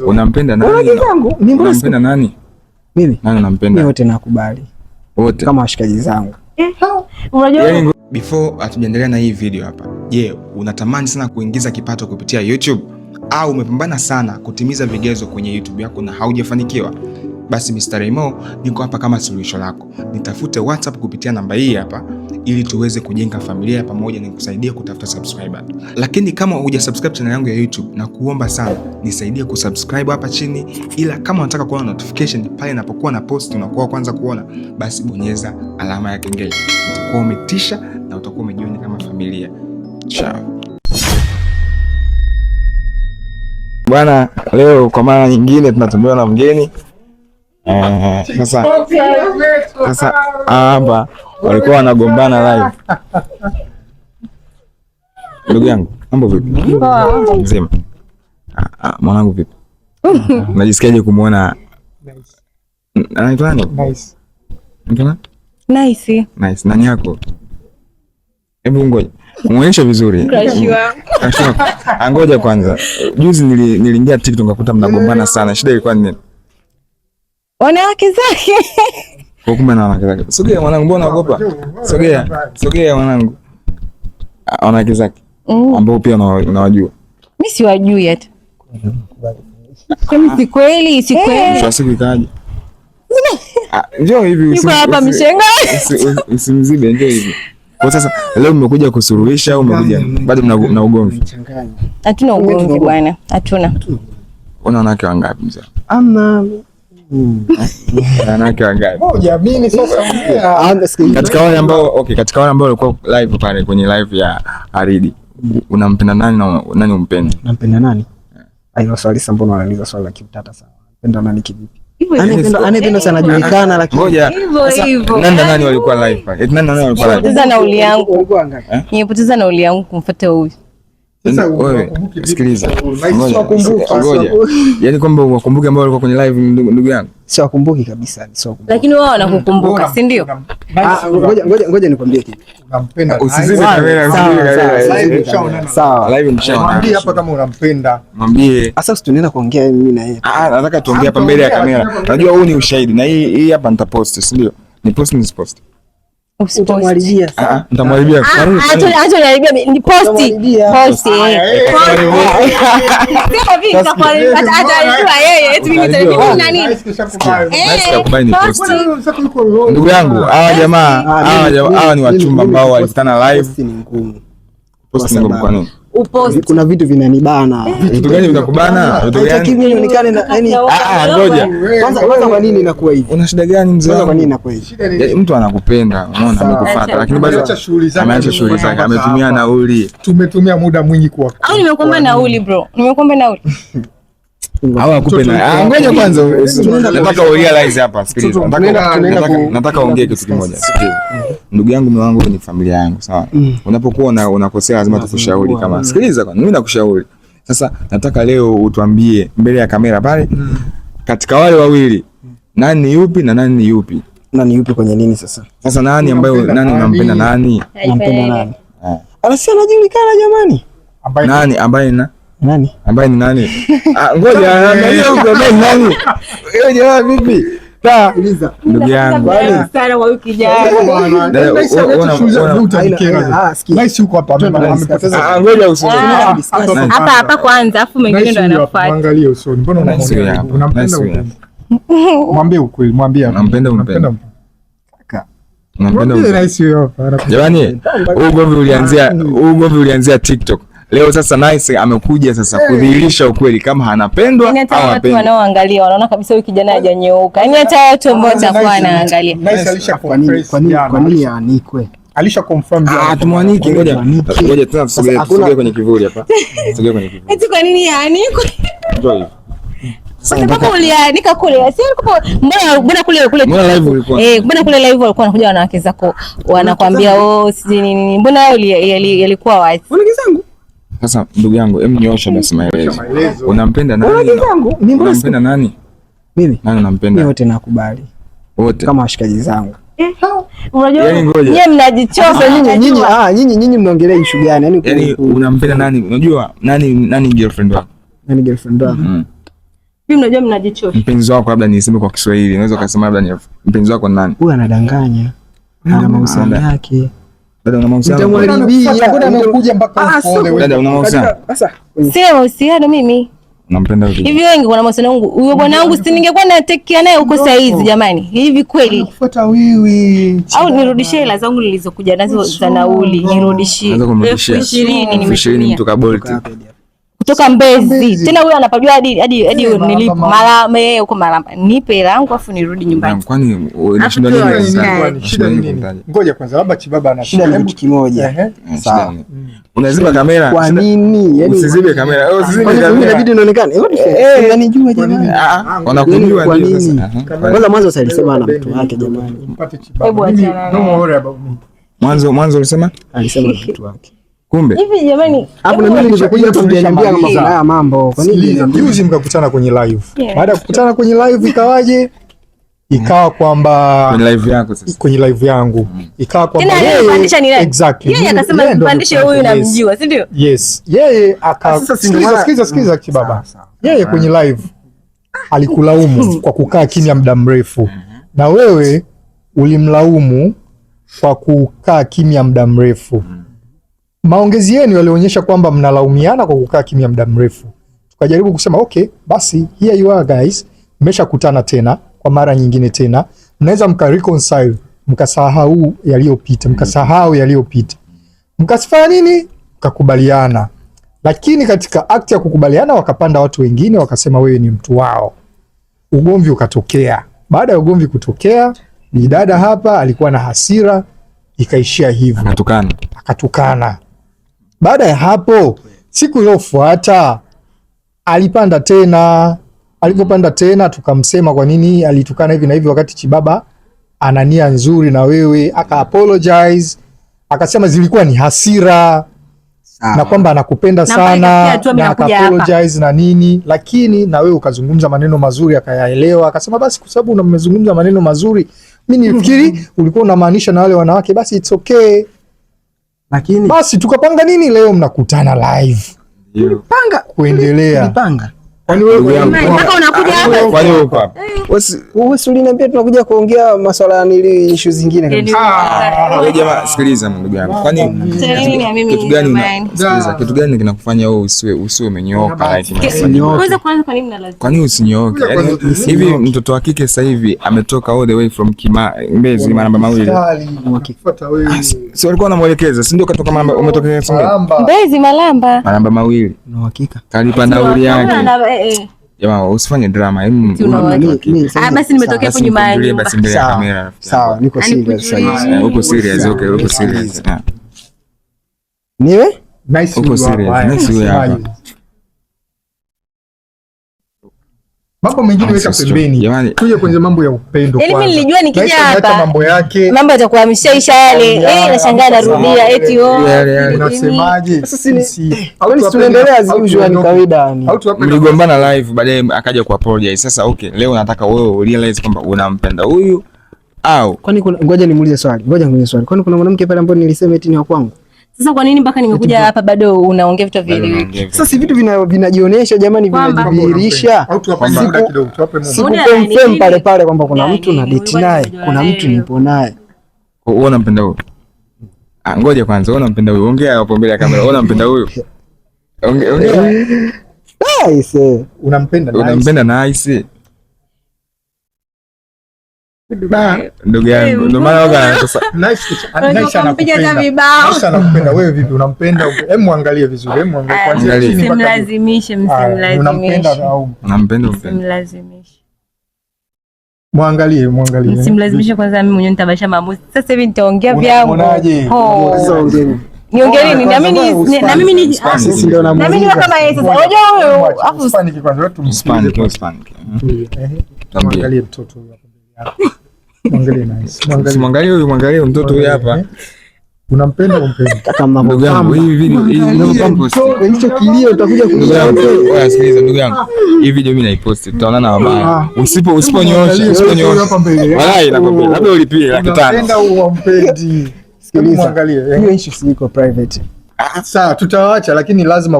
Unampenda nani? Unampenda nani? Mimi. Nani unampenda? Mimi wote nakubali. Wote. Kama washikaji zangu. Unajua before hatujaendelea na hii video hapa. Je, unatamani sana kuingiza kipato kupitia YouTube au umepambana sana kutimiza vigezo kwenye YouTube yako na haujafanikiwa? Basi Mr. Remo niko hapa kama suluhisho lako. Nitafute WhatsApp kupitia namba hii hapa ili tuweze kujenga familia pamoja na nikusaidia kutafuta subscriber. Lakini kama hujasubscribe channel yangu ya YouTube na kuomba sana nisaidie kusubscribe hapa chini, ila kama unataka kuona notification pale ninapokuwa na post unakuwa kwanza kuona, basi bonyeza alama ya kengele. Utakuwa umetisha na utakuwa umejiona kama familia. Ciao. Bwana, leo kwa mara nyingine tunatembea na mgeni. Sasa hapa walikuwa wanagombana live. Ndugu yangu, mambo vipi? Poa. Mzima. Mwanangu vipi? Unajisikiaje kumuona? Anaitwa nani? Nice. Anaitwa Nice. Nice. Nani yako? Hebu ngoja. Muonyeshe vizuri. Crush wangu. Ngoja kwanza. Juzi niliingia TikTok nikakuta mnagombana sana. Shida ilikuwa ni nini? Wanawake zake. Kwa kumbe na wanawake zake. Sogea mwanangu, mbona unaogopa? Sogea mwanangu. Wanawake zake. Ambao pia unawajua. Mimi siwajui hata. Kama si kweli. Sasa kikaje? Njoo hivi uko hapa mshenga. Usimzibe, njoo hivi. Kwa sasa leo mmekuja kusuluhisha au umekuja bado mna ugomvi? Hatuna ugomvi bwana. Hatuna. Una wanawake wangapi mzee? Ama wanawake wangapi? moja mimi sasa. Katika wale ambao walikuwa live pale kwenye live ya Aridi, unampenda nani na nani umpenda? Nampenda nani? Ayo swali sasa, mbona unauliza swali la kiutata sana? Nampenda nani kivipi? Anapenda sana anajulikana, lakini hivyo. Nani walikuwa live pale? Nani walikuwa live? Poteza nauli yangu. Nimepoteza nauli yangu kumfuata huyu. Sasa wewe sikiliza. Ngoja. Yaani kwamba wakumbuke ambao walikuwa kwenye live ndugu yangu. Sio wakumbuki kabisa, sio wakumbuki. Lakini wao wanakukumbuka, si ndio? Ngoja nikwambie kitu. Unampenda. Usizime kamera. Sawa. Live mshaona. Mwambie hapa kama unampenda. Mwambie. Sasa tunaenda kuongea mimi na yeye. Nataka tuongee hapa mbele ya kamera. Unajua huu ni ushahidi na hii hapa nitapost, si ndio? Ni post ni post. Utamwaribia sasa. Nitamwaribia. Acha niharibia ni posti. Sema vipi nitakuharibia hata alijua yeye eti mimi nitaribia na nini? Ni posti. Ndugu yangu, hawa jamaa hawa ni wachumba ambao walikutana live. Ni ngumu. Posti ni ngumu kwa nini? Upost. Kuna vitu vinanibana. Vitu gani vinakubana? Vitu gani? Kimi nionekane na yani ngoja. Kwanza kwa nini inakuwa hivi? Una shida gani mzee? Kwanza kwa nini inakuwa hivi? Yaani mtu anakupenda, unaona amekufuata, lakini bado ameacha shughuli zake, ametumia nauli. Tumetumia muda mwingi kwa. Au nimekuomba nauli bro. Nimekuomba nauli. Hawa akupe na. Ngoja kwanza nataka urealize hapa, sikiliza. Nataka ongee kitu kimoja. Sikiliza. Ndugu yangu, mume wangu ni familia yangu, sawa? Unapokuwa unakosea lazima tukushauri kama. Sikiliza kwanza, mimi nakushauri. Sasa nataka leo utuambie mbele ya kamera pale katika wale wawili nani ni yupi na nani ni yupi? Nani yupi kwenye nini sasa? Sasa nani unampenda nani? Nampenda nani? Anasi anajulikana jamani. Nani ambaye nani? Ambaye ni nani? Ngoja angalia huko nani? Wewe jamaa vipi? Sikiliza. Ndugu yangu. Sana wa wiki jana. Nice huko hapa amepoteza. Ngoja usome. Hapa kwanza afu mengine ndo anafuata. Angalia usoni. Mbona unamwambia? Unampenda ukweli? Mwambie ukweli, mwambie. Unampenda. Unampenda Nice huyo hapa. Jamani, ugomvi ulianzia TikTok. Leo sasa Nice amekuja sasa kudhihirisha ukweli kama anapendwa au hapendwi. Watu wanaoangalia wanaona kabisa huyu kijana hajanyooka. Yaani hata watu ambao watakuwa wanaangalia. Nice alisha kwa nini anikwe? Alisha confirm. Tumwanike, ngoja tena tusogee kwenye kivuli hapa. Tusogee kwenye kivuli. Eti kwa nini anikwe? Njoo hivi. Sababu ulianika kule. Si mbona kule mbona live ulikuwa? Mbona kule live walikuwa wanakuja wanawake zako wanakuambia si nini. Mbona yalikuwa wazi? Wanawake zangu. Sasa ndugu yangu, hebu nyosha basi maelezo. Unampenda nani? Unampenda nani? Mimi. Nani unampenda? Mimi wote nakubali. Wote. Kama washikaji zangu. Unajua nyinyi mnajichosa nyinyi mnaongelea issue gani? Yaani unampenda nani? Unajua nani girlfriend wako? yani girlfriend wako. Mimi mnajua mnajichosha. Mpenzi wako labda niseme kwa Kiswahili, unaweza kusema labda ni mpenzi wako nani? Huyu anadanganya. Ana mahusiano yake. Dada una mahusiano? Mbona amekuja mpaka huko? Dada una mahusiano? Sasa sema mahusiano mimi. Unampenda vipi? Hivi wengi kuna mahusiano yangu. Huyo bwana wangu si ningekuwa na take care naye huko saa hizi jamani. Hivi kweli? Kufuata wewe. Au nirudishie hela zangu nilizokuja nazo za nauli, nirudishie. 20,000 nimetumia. Kutoka Bolt. Kutoka Mbezi. Tena huyo anapajua hadi nilipo Malamba yeye huko Malamba. Nipe hela yangu afu nirudi nyumbani. Kwani unashinda nini? Shida ni nini? Ngoja kwanza labda Chibaba ana shida ni kitu kimoja. Sawa. Unaziba kamera. Kwa nini? Yaani usizibe kamera. Usizime kamera. Inabidi inaonekane. Unanijua jamani. Wanakujua kwa nini? Kwanza mwanzo sasa alisema ana mtu wake jamani. Mpate Chibaba. No worry about me. Mwanzo ulisema? Alisema ana mtu wake. Kumbe hivi jamani, hapo na mimi nilikuja hapa mjaniambia kama kuna haya mambo. Kwa nini juzi mkakutana kwenye live? Baada ya kukutana kwenye live ikawaje? Ikawa kwamba kwenye live yako sasa. Kwenye live yangu ikawa kwamba yeye exactly. Yeye akasema mpandishe huyu namjua, si ndio? Yes. Yeye akasikiza Chibaba. Yeye kwenye live alikulaumu kwa kukaa kimya muda mrefu. Na wewe ulimlaumu kwa kukaa kimya muda mrefu. Maongezi yenu yalionyesha kwamba mnalaumiana kwa kukaa kimya muda mrefu. Tukajaribu kusema okay, basi here you are guys, mmeshakutana tena kwa mara nyingine tena, mnaweza mkareconcile, mkasahau yaliyopita, mkasifanya nini, mkakubaliana. Lakini katika act ya kukubaliana wakapanda watu wengine wakasema wewe ni mtu wao. Ugomvi ukatokea. Baada ya ugomvi kutokea, bidada hapa alikuwa na hasira, ikaishia hivyo. Akatukana. Baada ya hapo, siku iliyofuata alipanda tena. Alipopanda tena tukamsema kwa nini alitukana hivi na hivi wakati Chibaba ana nia nzuri na wewe. Aka apologize, akasema zilikuwa ni hasira na kwamba anakupenda sana na aka apologize na nini, lakini na wewe ukazungumza maneno mazuri akayaelewa. Akasema basi kwa sababu mmezungumza maneno mazuri, mimi nilifikiri ulikuwa unamaanisha na wale wanawake, basi it's okay. Lakini basi tukapanga nini, leo mnakutana live. Panga kuendelea. Panga. Kwani wewe mpaka unakuja hapa? Kwani wewe uko hapa? Wewe uliniambia tunakuja kuongea masuala ya nili issue zingine kabisa. Wewe jamaa sikiliza ndugu yangu. Kwani kitu gani kinakufanya wewe usiwe umenyooka like unaweza kuanza kwa nini mnalazimisha? Kwani usinyooke? Yaani hivi mtoto wa kike sasa hivi ametoka all the way from Mbezi Malamba mawili. Ukifuata wewe. Si walikuwa wanamuelekeza, si ndio katoka Malamba, umetoka Mbezi Malamba mawili. Na uhakika. Kalipa nauli yake. Jamaa usifanye drama. Basi nimetokea hapo nyuma ya basi mbele ya kamera. Sawa, niko serious sasa. Uko serious, okay, uko serious. Niwe? Nice uko serious. Nice wewe hapa. Mambo mengine weka pembeni. Tuje kwenye mambo ya upendo kwanza. Mimi nilijua nikija hapa mambo yake. Mambo yatakuwa ameshaisha yale. Nashangaa narudia eti unasemaje? Sisi tunaendelea as usual ni kawaida. Mligombana live baadaye akaja ku apologize. Sasa okay, leo nataka wewe realize kwamba unampenda huyu au kwani ngoja nimuulize swali. Kwani kuna mwanamke pale ambaye nilisema eti ni wa kwangu? Sasa kwa nini mpaka nimekuja hapa bado unaongea vitu vile? Sasa si vitu vinajionyesha jamani, vinajidhihirisha. Confirm pale pale kwamba kuna mtu na date naye, kuna mtu nipo naye. Wewe unampenda huyo? Ngoja kwanza, wewe unampenda huyo? Ongea hapo mbele ya kamera. Wewe unampenda huyo? Ongea. Nice. Unampenda nice. Ndugu yangu ndio maana waga anakupenda wewe. Vipi unampenda? Hebu muangalie vizuri, hebu muangalie kwanza chini mpaka msimlazimishe. Unampenda au unampenda? Msimlazimishe, muangalie msimlazimishe kwanza. Mimi mwenyewe nitabasha maamuzi. Sasa hivi nitaongea vyangu. Niongee nini? Na mimi ni sisi ndio na mimi kama yeye. Sasa unajua huyo afu Hispanic kwanza, wewe Hispanic. Muangalie mtoto huyo hapo mbele yako. Mwangalie mtoto huyu hapa. Unampenda umpendi? Kama ndugu yangu, hii video hicho kilio utakuja kuja. Wewe sikiliza ndugu yangu. Hii video mimi naipost. Tutaonana wabaya. Usiponyoosha hapa mbele. Walai nakwambia. Labda ulipie 500. Unapenda umpendi. Sikiliza. Muangalie. Hiyo issue si iko private. Sawa, tutawaacha lakini lazima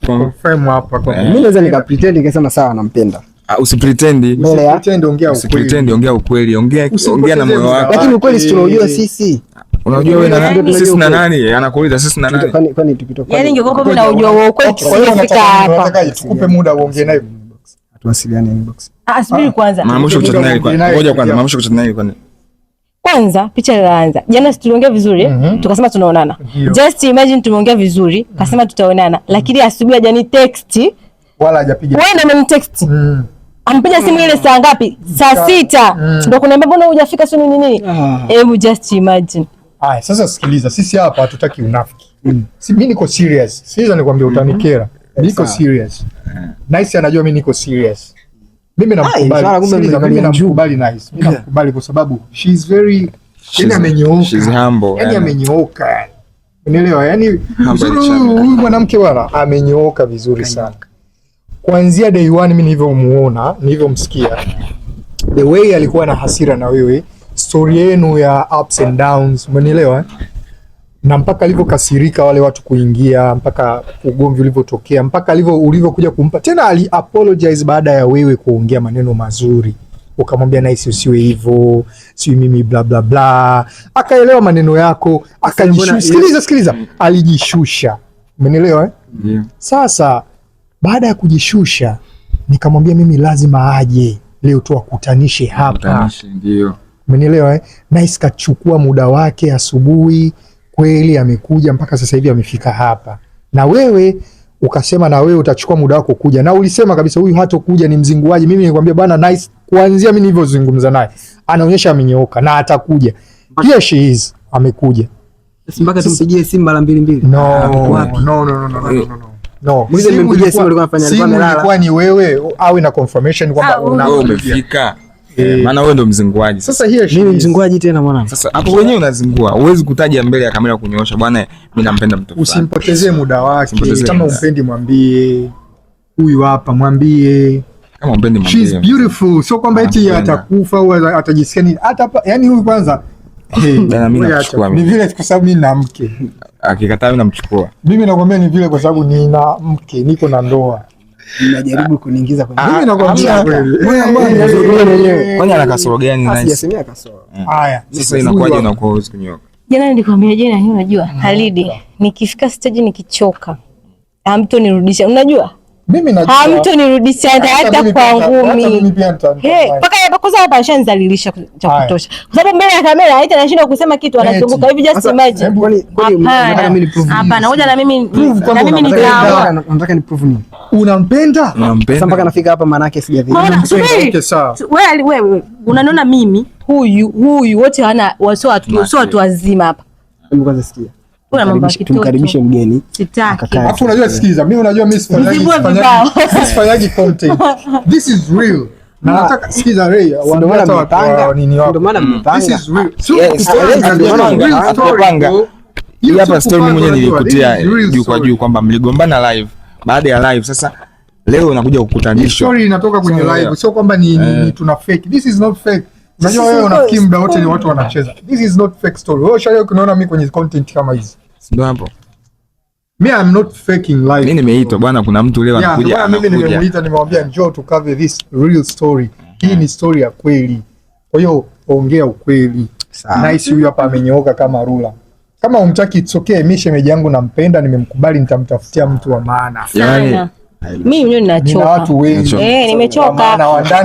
confirm hapa kwa mimi naweza nikapretend nikasema sawa nampenda. Usipretend, ongea ukweli, ongea na moyo wako. Lakini ukweli si tunaujua sisi. Unajua wewe na nani? Sisi na nani? Anakuuliza sisi na nani? Kwani tukitoka. Yaani ingekuwa mimi naujua wewe ukweli tusingefika hapa. Nataka tukupe muda uongee naye tuwasiliane inbox. Subiri kwanza. Maamsho kuchat naye kwanza. Ngoja kwanza maamsho kuchat naye kwanza. Kwanza picha ilianza. Jana tuliongea vizuri, tukasema tunaonana. Just imagine tumeongea vizuri, kasema tutaonana, lakini asubuhi hajani text wala hajapiga. Wewe ndio unanitext. Ampiga simu ile saa ngapi? Saa 6. Ndio kuniambia mbona hujafika sio nini? Hebu just imagine. Haya, sasa sikiliza, sisi hapa hatutaki unafiki. Si mimi niko serious. Siweza nikwambia utanikera. Niko serious. Nice anajua mimi niko serious. Mimi namkubali. Mimi namkubali Nice. Mimi namkubali kwa sababu she is very amenyooka. She's humble. Yaani amenyooka. Unaelewa? Yaani huyu mwanamke bwana amenyooka vizuri sana. Kuanzia day one mimi nilivyomuona, nilivyomsikia, the way alikuwa na hasira na wewe, story yenu ya ups and downs, umenielewa? Na mpaka alivyokasirika wale watu kuingia, mpaka ugomvi ulivyotokea, mpaka ulivyokuja kumpa tena, ali apologize baada ya wewe kuongea maneno mazuri, ukamwambia Nice usiwe hivyo, si mimi bla bla bla, akaelewa maneno yako, akajishusha. Sikiliza, alijishusha, umenielewa? Sasa baada ya kujishusha nikamwambia mimi lazima aje leo tuwakutanishe hapa. Ndio. Umenielewa? Nice kachukua muda wake asubuhi, kweli amekuja mpaka sasa hivi amefika hapa. Na wewe ukasema na wewe utachukua muda wako kuja. Na ulisema kabisa huyu hatokuja, ni mzinguaji. Mimi nikwambia bwana Nice kuanzia mimi nilivyozungumza naye anaonyesha amenyooka na atakuja. Here she is, amekuja. Mpaka tumpigie simu mara 2. No. Mwizi nimempigia simu alikuwa anafanya alikuwa amelala. Ilikuwa ni wewe au ina confirmation kwamba umefika. Maana wewe ndo mzinguaji. Sasa here mimi mzinguaji tena mwanangu. Sasa hapo wenyewe unazingua. Huwezi kutaja mbele ya kamera kunyoosha bwana mimi nampenda mtu fulani. Usimpotezee muda wake. Kama umpendi mwambie. Huyu hapa mwambie. Kama umpendi mwambie. She's beautiful. Sio kwamba eti atakufa au atajisikia nini. Hata yani huyu kwanza bana mimi namchukua mimi. Ni vile kwa sababu mimi na mke. Akikataa mimi namchukua. Mimi nakwambia ni vile kwa sababu nina mke, niko na ndoa. Unajaribu kuniingiza kwenye. Mimi nakwambia kweli. Kwani ana kasoro gani Nice? Sijasemea kasoro. Haya, sasa inakuwaje unakuwa huwezi kunyoka? Jana nilikwambia jana ni unajua Halidi, nikifika stage nikichoka. Hamtonirudisha. Unajua? Mimi najua. Hamtonirudisha hata kwa ngumi. Paka kwanza hapa ashanizalilisha cha kutosha. Kwa sababu mbele ya kamera haita anashindwa kusema kitu anasumbuka hivi just imagine. Hapana, ngoja na mimi nikaamua. Nataka ni prove nini? Unampenda? Sasa mpaka nafika hapa maana yake sijavile. Okay, sawa. Wewe unaniona mimi huyu wote wana watu wazima hapa. Hebu kwanza sikia. Tumkaribishe mgeni. Sitaki. Alafu unajua sikiliza, mimi sifanyagi content. This is real. Na nataka sikiza Ray, ndio maana mmepanga. Ndio maana mmepanga. This is real. Hii hapa story mimi mwenyewe nilikutia juu kwa juu kwamba mligombana live. Baada ya live sasa leo unakuja kukutanishwa. Story inatoka kwenye live, sio kwamba ni tuna fake. This is not fake. Unajua wewe unafikiri muda wote ni watu wanacheza. This is not fake story. Wewe shayo unaona mimi kwenye content kama hizi. Ndio hapo. Me I'm not faking life. Mimi nimeitwa bwana, kuna mtu leo anakuja. Yeah, mimi nimemuita, nimemwambia njoo to cover this real story. Hii ni story ya kweli. Kwa hiyo ongea ukweli. Nice huyu hapa amenyooka kama rula. Kama umtaki it's okay, mimi shemeji yangu nampenda, nimemkubali, nitamtafutia mtu wa maana. Yaani mimi mwenyewe ninachoka. Nina watu wengi. Nimechoka.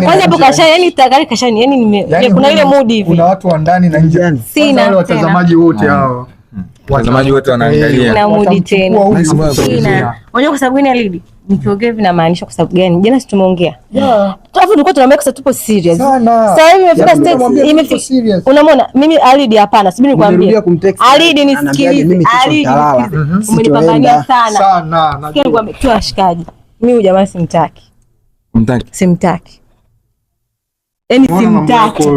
Kwanza hapo kashani, yani tayari kashani, yani kuna ile mood hivi. Kuna watu wa ndani na nje. Sina wale watazamaji wote hao. Watazamaji wote wanaangalia. Na mood tena. Sina. Unajua kwa sababu gani Alidi? Nikiongea hivi namaanisha kwa sababu gani? Jana tulikuwa Alafu tulikuwa tunaambia kwa tupo serious. Sasa hivi imefika stage imefika. Unamwona mimi Alidi hapana, subiri nikwambie. Alidi nisikilize. Alidi umenipambania sana. Sana. Sikia nikwambie tu ashikaji. Mimi huyu jamaa simtaki. Umtaki? Simtaki. Yaani simtaki.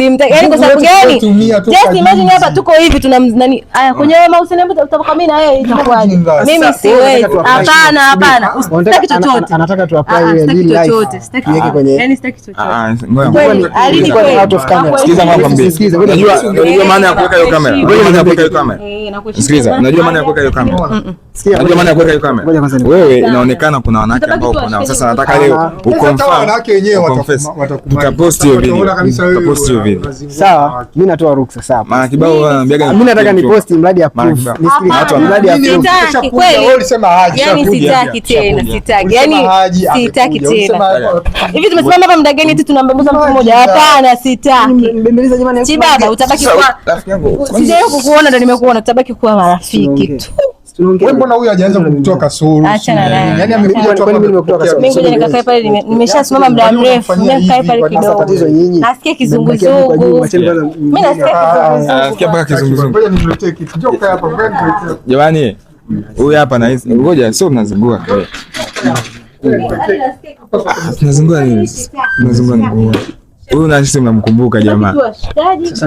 Simtaki. Yaani kwa sababu gani? Just imagine hapa tuko hivi tuna nani? Aya kwenye mahusiano yetu tutapoka mimi na yeye itakuwaje? Mimi siwezi. Hapana. Usitaki chochote. Anataka tu apply ile real life. Sitaki kwenye. Yaani sitaki chochote. Ngoja. Alini kweli out of camera. Sikiza mama kwambie. Unajua maana ya kuweka hiyo kamera. Unajua maana ya kuweka hiyo kamera. Sikiliza, unajua maana ya kuweka hiyo kamera. Unajua maana ya kuweka hiyo kamera. Wewe inaonekana kuna wanawake ambao uko nao. Sasa nataka leo ukonfirm wanawake wenyewe tutapost hiyo video. Tutapost hiyo video. Sawa, mimi natoa ruksa sawa. Maana kibao anambiaga mimi nataka ni post mradi ya proof. Nisikilize watu mradi ya proof. Sitaki kweli. Wewe ulisema haji. Yaani sitaki tena, sitaki. Yaani sitaki tena. Hivi tumesimama hapa muda gani eti tunambembeza mtu mmoja? Hapana, sitaki. Mbembeleza jamani. Si baba utabaki kwa rafiki yangu. Sijawahi kukuona ndo nimekuona, tutabaki kuwa marafiki tu. Wewe mbona huyu hajaanza kutoka suru? Achana naye. Yaani amekuja tu hapa nimekutoka suru. Mimi ngoja nikakae pale nimeshasimama muda mrefu. Nikae pale kidogo. Nasikia kizunguzungu. Mimi nasikia mpaka kizunguzungu. Ngoja nimletee kitu. Njoo kaa hapa mbele. Jamani, huyu hapa na ngoja sio tunazungua. Tunazungua nini? Tunazungua nini? Huyu na sisi mnamkumbuka jamaa. Sasa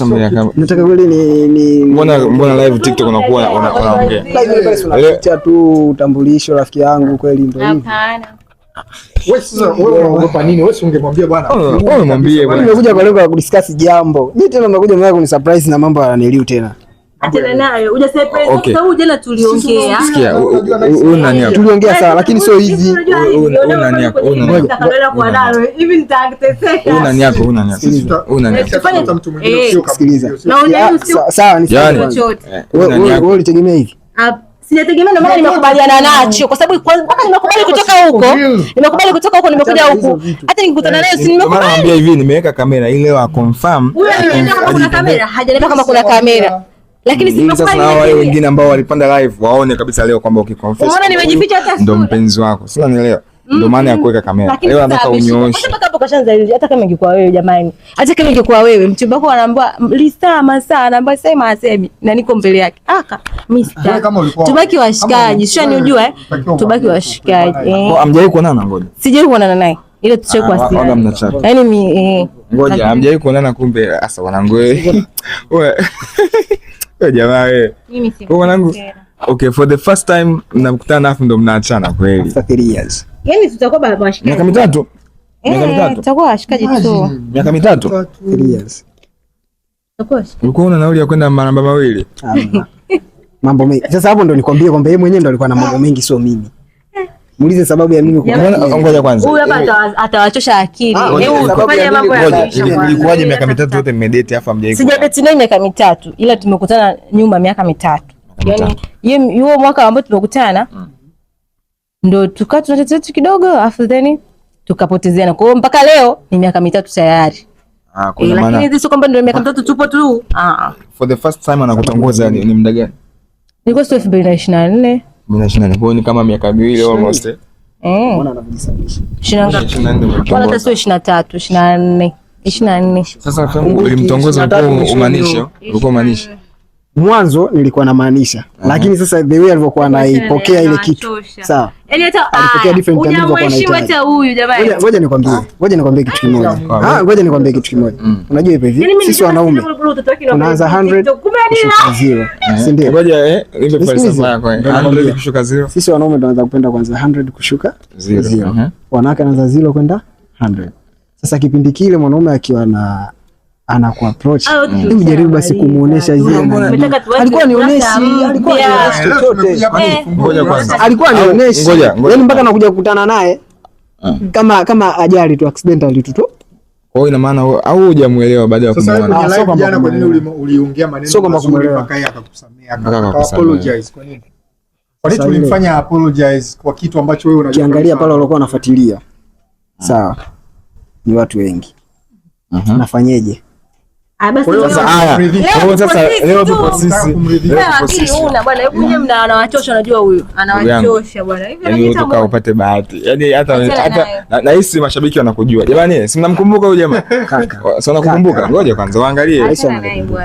ndo nataka kweli ni mbona live TikTok unakuwa unaongea live tu utambulisho rafiki yangu kweli ndio hivi. Hapana. Wewe sasa wewe unaogopa nini? Wewe ungemwambia bwana. Wewe mwambie bwana. Nimekuja kwa lengo la kudiscuss jambo. Mimi tena nimekuja mwenyewe kuni surprise na mambo yananiliu tena. Achana nayo. Uja surprise kwa sababu jana tuliongea. Sikia, huyu nani hapo? Tuliongea sawa lakini sio hivi. Huyu nani yako? Huyu nani yako? Hivi nitakuteseka. Huyu nani yako? Huyu nani yako? Huyu nani yako? Tufanye mtu mwingine sio sikiliza. Sawa ni chochote. Wewe ulitegemea hivi? Sijategemea ndio maana nimekubaliana nacho kwa sababu mpaka nimekubali kutoka huko nimekuja huku. Hata nikikutana naye si nimekubali. Maana naambia hivi nimeweka kamera ile wa confirm. Huyu ananiambia kama kuna kamera, hajaniambia kama kuna kamera. Lakini si sasa na wale wengine ambao walipanda live waone kabisa leo kwamba ukiconfess. Unaona nimejificha hata ndio mpenzi wako. Sio unanielewa? Ndio maana ya kuweka kamera. Leo nataka unyooshe. Hata hapo kashaanza hivi. Hata kama ingekuwa wewe jamani. Hata kama ingekuwa wewe mchumba wako anaambia lisa masaa anaambia sema asemi na niko mbele yake. Mimi sitaki. Tubaki washikaji. Sio unijua tubaki washikaji. Hamjawahi kuonana ngoja. Sijawahi kuonana naye. Ile tucheke kwa siri. Yaani mimi ngoja hamjawahi kuonana kumbe sasa wanangu wewe. Wewe jamaa wewe. Mimi si. Wanangu. Okay, for the first time mnakutana afu ndo mnaachana kweli. 3 years. Yaani tutakuwa baba washikaji. Miaka mitatu. Tutakuwa washikaji tu. Miaka mitatu. 3 years. Ulikuwa una nauli ya kwenda maramba mawili. Mambo mengi. Sasa hapo ndo nikwambie kwamba yeye mwenyewe ndo alikuwa na mambo mengi sio mimi. Muulize sababu ya mimi kuona. Ngoja kwanza. Huyu hapa atawachosha akili. Fanya mambo ya ilikuwaje miaka mitatu yote mmedate afa mjai? Sijadate naye miaka mitatu ila tumekutana nyuma miaka mitatu. Yaani huo mwaka ambao tumekutana ndo tukaa tunatete kidogo after then tukapotezeana. Kwa hiyo mpaka leo ni miaka mitatu tayari. Lakini hizi sio kwamba ndio miaka mitatu tupo tu. For the first time anakutongoza ni muda gani? Nilikuwa 2024. 2024 kwa ni kama miaka miwili almost. Mbona anavujisabisha? 24. Wala hata sio 23, 24. Sasa ulimtongoza kwa umaanisha? Ulikuwa umaanisha? Mwanzo nilikuwa namaanisha lakini sasa the way alivyokuwa anaipokea ile kitu sawa. Yaani hata alipokea different time alivyokuwa anaita. Hata huyu jamani. Ngoja nikwambie kitu kimoja. Ngoja nikwambie kitu kimoja. Unajua hivi sisi wanaume tunaanza 100 kushuka 0. Si ndio? Ngoja nipe falsafa yako. 100 kushuka 0. Sisi wanaume tunaanza kupenda kwanza 100 kushuka 0. Wanawake anaanza 0 kwenda 100. Sasa kipindi kile mwanaume akiwa na anakuapproach mimi jaribu basi kumuonesha hizo. Alikuwa anioneshi chochote. Ngoja kwanza. Alikuwa anioneshi. Yaani mpaka nakuja kukutana naye kama ajali tu accidentally tu. Kwa hiyo ina maana au hujamuelewa baada ya kumuona. Sasa jana kwa nini uliongea maneno sio kama kumuelewa mpaka yeye akakusamea apologize kwa nini? Kwa nini tulimfanya apologize kwa kitu ambacho wewe unajua? Kiangalia pale walikuwa wanafuatilia. Sawa. Ni watu wengi. Nafanyeje? Sasa leo tupo sisi. Bwana hebu nyinyi anawachosha unajua huyu. Anawachosha bwana. Hivi anataka upate bahati. Yaani hata nahisi mashabiki wanakujua. Jamani, si mnamkumbuka huyu jamaa? Kaka. Sio nakukumbuka. Ngoja kwanza waangalie.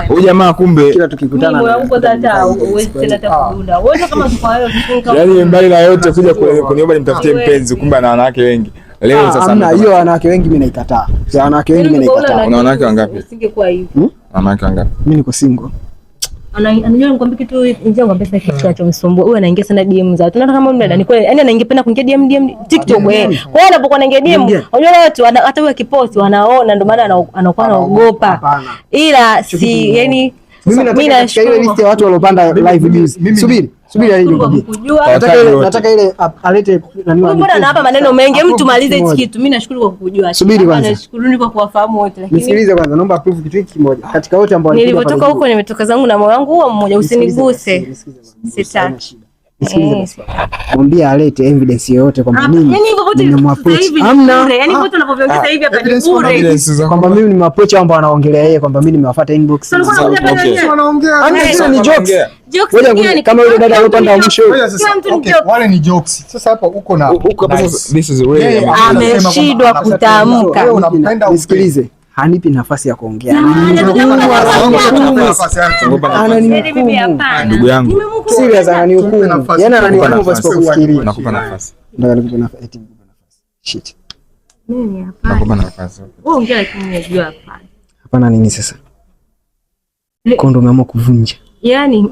Huyu jamaa kumbe kila tukikutana na huko data uweze tena takudunda. Wewe kama kwa wewe yaani mbali na yote kuja kuniomba nimtafutie mpenzi kumbe ana wanawake wengi. Leo sasa hamna hiyo, wanawake wengi mimi naikataa. Wanawake wengi mimi naikataa. Una wanawake wangapi? Usingekuwa hivi. Wanawake wangapi? Mimi niko single. Anajua nikwambia kitu nje ngombe sasa kitu kinachomsumbua. Huyu anaingia sana DM za watu. Unaona kama mdada ni kweli. Yaani anaingependa kuingia DM TikTok wewe. Kwa hiyo anapokuwa anaingia DM, unajua watu hata huyo akipost wanaona, ndio maana anakuwa anaogopa. Ila si yani mimi nataka ile list ya watu waliopanda live news. Subiri nataka ile alete nani wangu. Mbona anapa maneno mengi? Hebu tumalize hichi kitu. Mimi nashukuru kwa kukujua. Subiri kwanza. Nashukuru kwa kuwafahamu wote, lakini nisikilize kwanza, naomba approve kitu hiki kimoja. Katika wote ambao nilipotoka huko nimetoka zangu na moyo wangu huo mmoja, usiniguse. Sitaki. Mwambie alete evidence yoyote kwamba mimi nimemapproach. Hamna. Yaani wote unapoviongea sasa hivi hapa ni bure. Kwamba mimi nimemapproach ambao wanaongelea yeye kwamba mimi nimewafuata inbox. Wanaongea. Ni jokes. Kama yule dada aliyopanda mwisho. Wale ni jokes. Sasa hapa uko na this is real. Ameshindwa kutamka. Nisikilize. Hanipi nafasi ya kuongea. Ndugu yangu. Serious ananihukumu. Yaani ananihukumu pasipo kufikiria. Nakupa nafasi. Ndio nikupa nafasi. Shit. Mimi hapana. Nakupa nafasi. Wewe ongea lakini unajua hapana. Hapana nini sasa? Kondo umeamua kuvunja. Yaani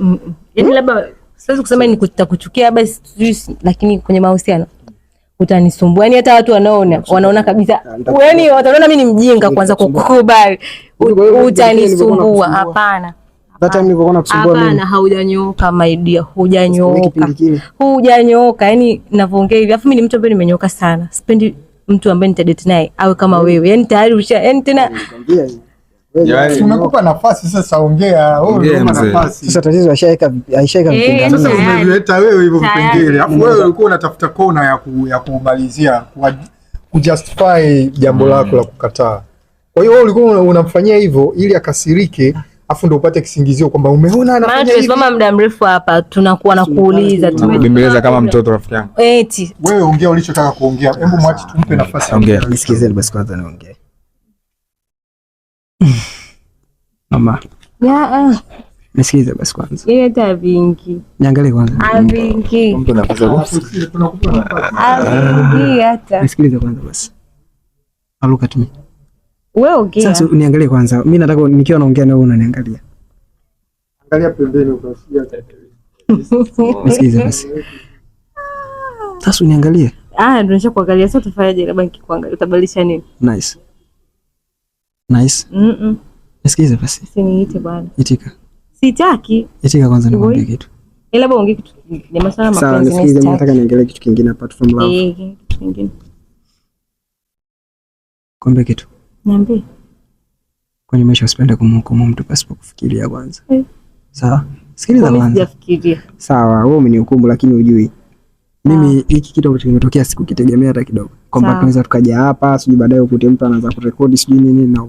labda siwezi kusema ni kutakuchukia basi, lakini kwenye mahusiano utanisumbua. Yaani hata watu wanaona kabisa. Yaani wataona mimi ni mjinga kwanza kukubali. Utanisumbua. Hapana. Hata mimi nilikuwa nakusumbua mimi. Hapana, haujanyooka my dear, hujanyooka. Hujanyooka. Yaani ninavyoongea hivi, afu mimi ni mtu ambaye nimenyooka sana. Sipendi mtu ambaye nitadate naye awe kama wewe. Yaani tayari yaani tena unakupa nafasi sasa, ongea wewe, unakupa nafasi sasa. Tatizo aishaika vipingamizi. Sasa umeleta wewe hivyo vipengele, afu wewe ulikuwa unatafuta kona ya kumalizia kujustify jambo lako la kukataa. Kwa hiyo wewe ulikuwa unamfanyia hivyo ili akasirike, afu ndio upate kisingizio kwamba umeona anafanya hivi. Maana tumesimama muda mrefu hapa tunakuwa na kuuliza, tumebembeleza kama mtoto rafiki yangu. Eti wewe ongea ulichotaka kuongea, hebu mwache tumpe nafasi. Ongea, nisikize basi kwanza niongee. Mama. Nisikize basi kwanza. Ile hata vingi. Niangalie kwanza. Vingi. Mtu anafanya hata. Nisikize kwanza basi. Look at me. Wewe ongea. Sasa uniangalie kwanza. Mimi nataka nikiwa naongea na wewe unaniangalia. Angalia pembeni ukasikia. Nisikize basi. Sasa uniangalie. Ndio nishakuangalia. Sasa tufanyaje labda nikikuangalia utabadilisha nini? Nice. Nisikize basi. Usiniite bwana. Itika. Sitaki. Itika kwanza nikwambie kitu. Labda ongea kitu kingine. Ni masuala mapenzi. Sawa, nisikize, nataka niangalie kitu kingine apart from love. Kitu kingine. Kwambie kitu. Niambie. Kwenye maisha usipende kumhukumu mtu pasipo kufikiria kwanza. Sawa? Sikiliza kwanza. Sijafikiria. Sawa, wewe umenihukumu lakini hujui. Mimi hiki kitu ambacho kimetokea sikukitegemea hata kidogo. Kwamba tunaweza tukaja hapa, sijui baadaye ukute mtu anaanza kurekodi sijui nini na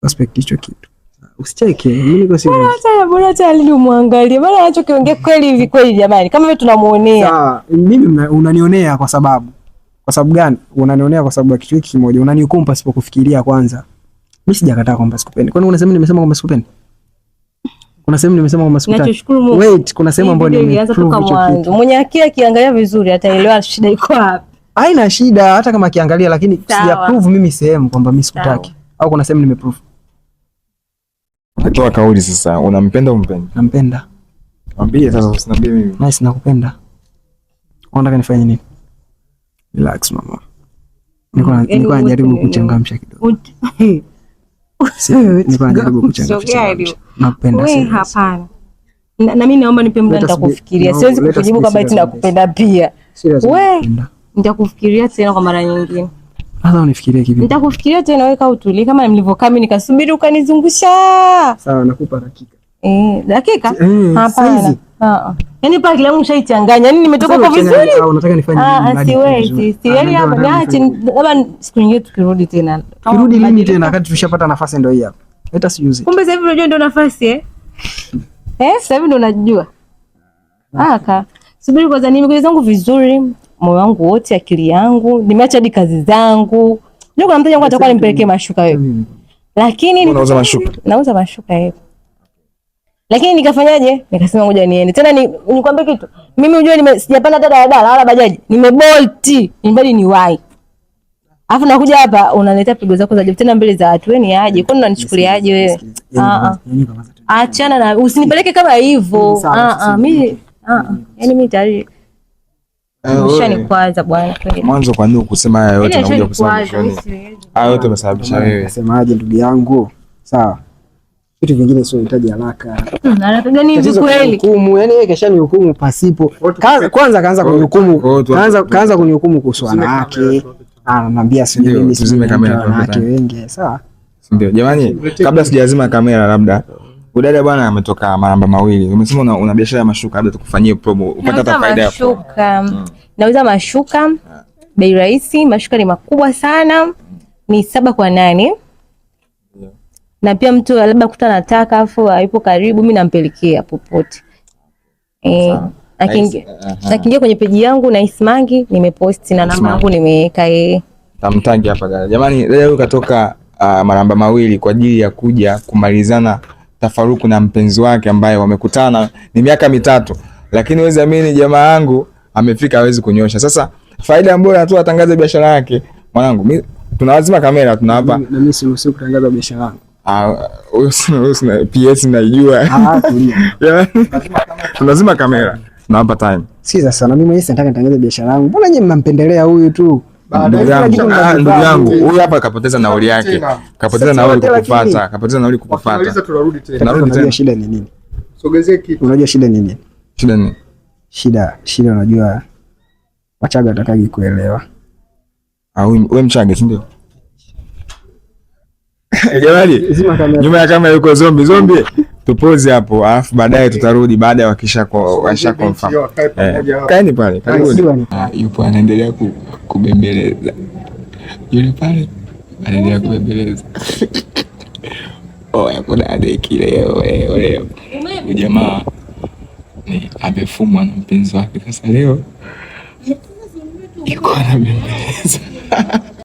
aspect hicho kitu. Usicheke, mimi niko serious. Bora hata leo muangalie. Bora anachokiongea kweli hivi kweli jamani. Kama wewe tunamuonea. Sawa, mimi unanionea kwa sababu gani? Unanionea kwa sababu ya kitu hiki kimoja. Unanihukumu pasipo kufikiria kwanza. Mimi sijakataa kwamba sikupendi. Kwani unasema nimesema kwamba sikupendi? Kuna sehemu nimesema kwamba sikutaki. Wait, kuna sehemu ambayo nimeanza toka mwanzo. Mwenye akili akiangalia vizuri ataelewa shida iko wapi. Haina shida hata kama akiangalia, lakini si approve mimi sehemu kwamba mimi sikutaki. Au kuna sehemu nimeprove. Toa kauli sasa, unampenda umpendi? Nampenda. Mwambie sasa, usiniambie mimi. Nice, nakupenda. Unataka nifanye nini? Relax mama. Niko najaribu kuchangamsha kidogo. Niko najaribu kuchangamsha. Nakupenda sana. Wewe hapana. Na mimi naomba nipe muda nitakufikiria. Siwezi kukujibu kama eti nakupenda pia. Wewe nitakufikiria tena kwa mara nyingine. Sasa unifikirie kivipi? Nitakufikiria tena, weka utulie kama nilivyokaa mimi nikasubiri ukanizungusha. Sawa, nakupa dakika. Dakika? Hapana. Yaani pale kila mtu shaichanganya. Yaani nimetoka kwa vizuri. Unataka nifanye nini? Siwezi. Yaani hapa niache labda siku nyingine tukirudi tena. Kirudi lini tena wakati tushapata nafasi ndio hii hapa. Leta siuzi. Kumbe sasa hivi unajua ndio nafasi sasa hivi ndio unajua. Subiri kwanza nimekuja zangu vizuri. Moyo wangu wote, akili yangu, nimeacha hadi kazi zangu. Leo kuna mteja wangu atakuwa nimpelekee mashuka wewe. Lakini unauza mashuka? Nauza mashuka wewe. Lakini nikafanyaje? Nikasema ngoja niende. Tena nikwambie kitu. Mimi unajua sijapanda hata daladala wala bajaji. Nimebolt. Nimbali ni wai. Alafu nakuja hapa unaleta pigo zako za tena mbele za watu. Wewe ni aje? Kwani unanichukuliaje wewe? Achana na usinipeleke kama hivyo. Mimi yaani mimi tayari mshani kwanza bwana. Mwanzo kwa nini kusema haya yote nakuja kusema mwishoni? Haya yote umesababisha wewe. Nasemaje ndugu yangu? Sawa. Vitu vingine sio hitaji haraka. Anapiga nini kweli? Hukumu, yani yeye kesha ni hukumu pasipo. Kwanza kaanza kunihukumu. Kaanza kunihukumu kuhusu wanawake. Anamwambia sio mimi tuzime kamera kwa wanawake wengi. Sawa? Ndio. Jamani, kabla sijazima kamera labda udada bwana ametoka Maramba Mawili. Umesema una biashara ya mashuka, labda tukufanyie promo upate hata faida yako. Mashuka. Nauza mashuka bei rahisi, mashuka ni makubwa sana. Ni 7 kwa 8. Na pia mtu labda kuta nataka afu hayupo karibu, mimi nampelekea popote. Akiingia kwenye peji yangu na Ismangi nimeposti na namba yangu nimeweka tamtagi hapa dada. Jamani, dada huyu katoka Maramba Mawili kwa ajili ya kuja kumalizana tafaruku na mpenzi wake ambaye wamekutana ni miaka 3, lakini wewe amini jamaa yangu amefika hawezi kunyosha. Sasa faida ambayo anatoa atangaza biashara yake. Mwanangu, mimi tunawazima kamera tunawapa. Na mimi si kutangaza biashara yangu. PS naijua. Tunazima kamera. Tunawapa time. Si sasa na mimi mwenyewe nataka nitangaze biashara yangu. Mbona nyinyi mnampendelea huyu tu? Ndugu yangu, huyu hapa kapoteza nauli yake. Kapoteza nauli kukufuata. Kapoteza nauli kukufuata. Tunaweza tunarudi tena. Unajua shida ni nini? Sogezee kitu. Unajua shida ni nini? Shida ni? Shida unajua Wachaga atakagi kuelewa. Wewe Mchaga, si ndio? Jamani, nyuma ya kamera yuko Zombi. Tupoze hapo, alafu baadaye tutarudi baada ya wakisha confirm. Kaeni pale, karibuni. Yupo anaendelea kubembeleza. Yule pale anaendelea kubembeleza. Kuna deki leo. Jamaa ni amefumwa na mpenzi wake. Sasa leo yuko anabembeleza.